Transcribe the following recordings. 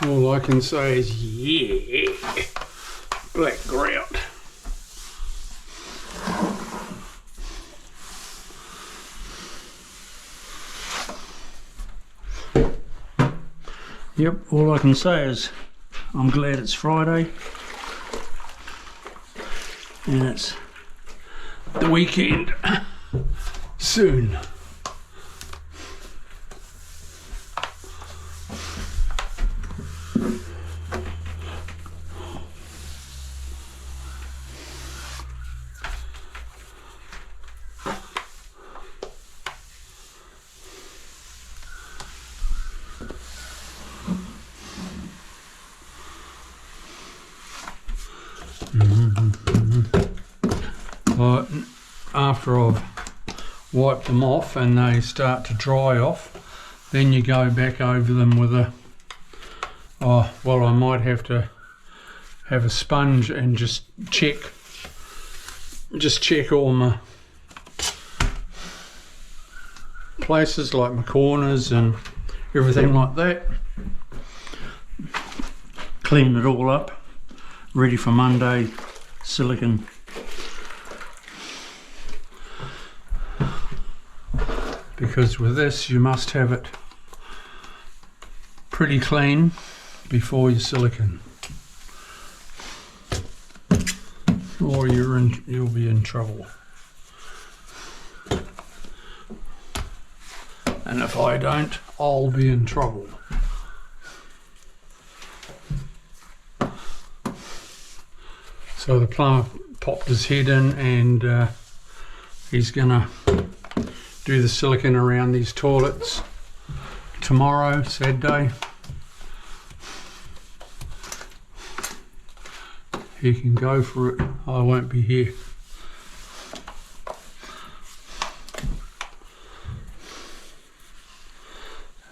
All I can say is, yeah, black grout. Yep, all I can say is I'm glad it's Friday and it's the weekend soon. But after I've wiped them off and they start to dry off, then you go back over them with a, oh well, I might have to have a sponge and just check all my places, like my corners and everything like that. Clean it all up, ready for Monday silicon. Because with this you must have it pretty clean before you silicon, or you'll be in trouble. And if I don't, I'll be in trouble. So the plumber popped his head in and he's gonna do the silicon around these toilets tomorrow, Saturday. He can go for it, I won't be here.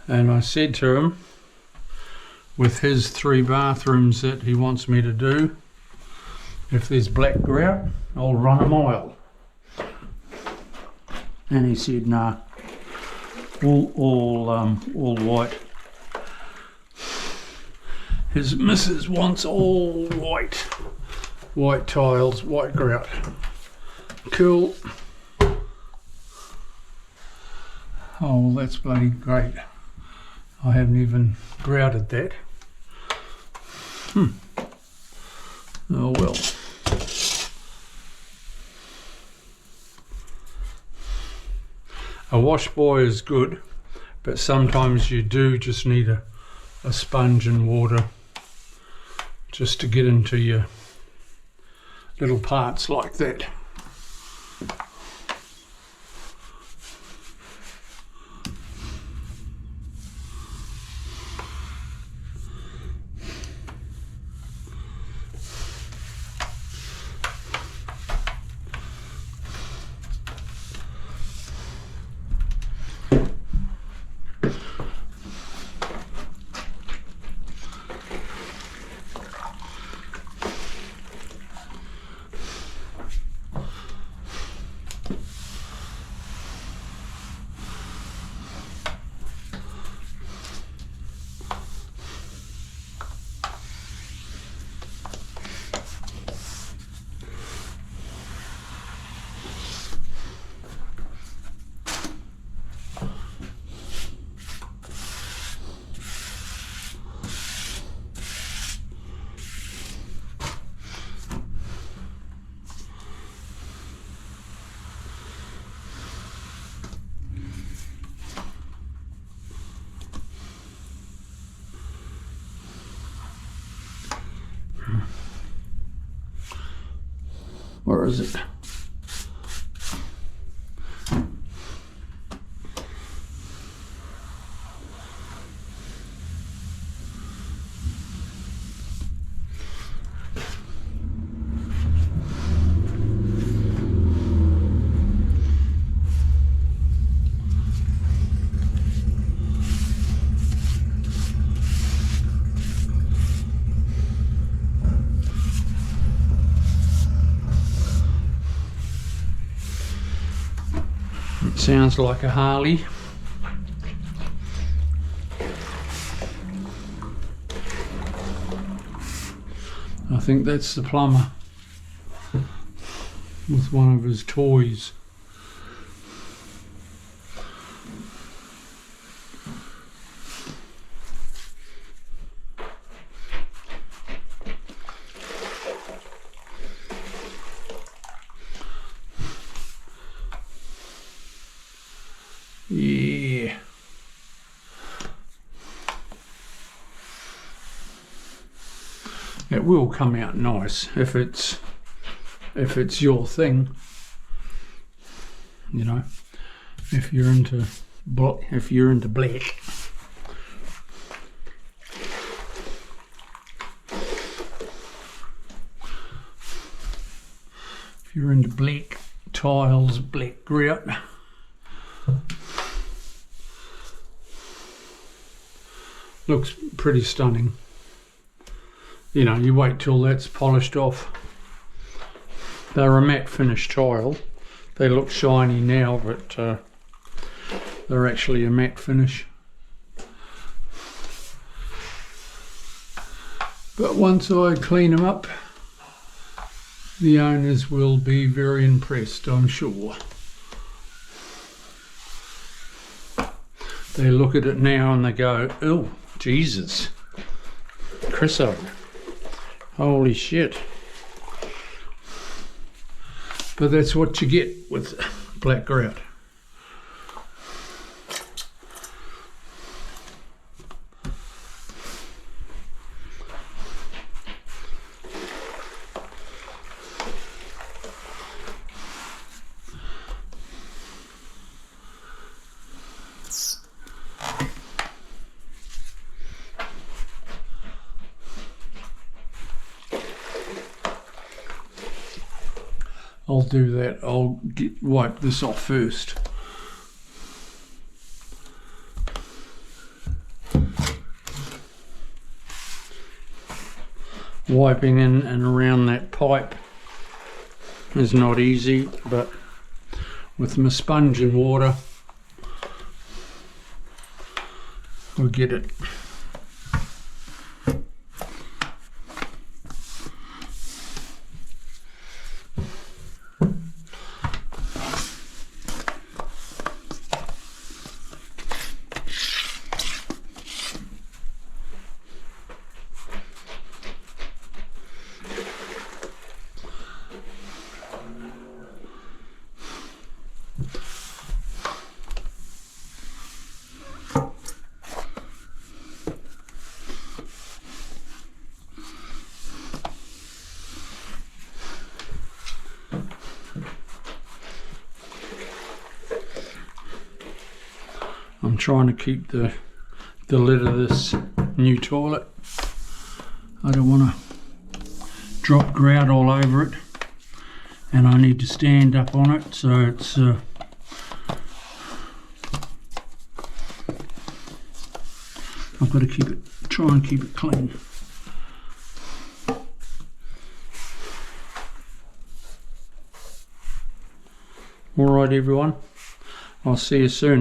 And I said to him, with his 3 bathrooms that he wants me to do, if there's black grout, I'll run a mile. And he said, nah, all white. His missus wants all white. White tiles, white grout. Cool. Oh, well, that's bloody great. I haven't even grouted that. Oh well. A wash boy is good, but sometimes you do just need a sponge and water just to get into your little parts like that. Where is it? Sounds like a Harley. think that's the plumber with one of his toys. Yeah. It will come out nice if it's your thing, you know. If you're into black. If you're into black tiles, black grout. Looks pretty stunning. You know, you wait till that's polished off. They're a matte finish tile. They look shiny now, but they're actually a matte finish. But once I clean them up, the owners will be very impressed, I'm sure. They look at it now and they go, oh, Jesus, Chriso, holy shit. But that's what you get with black grout. I'll do that. I'll wipe this off first. Wiping in and around that pipe is not easy, but with my sponge and water, we'll get it. I'm trying to keep the lid of this new toilet. I don't want to drop grout all over it, and I need to stand up on it, so it's I've got to try and keep it clean. All right, everyone, I'll see you soon.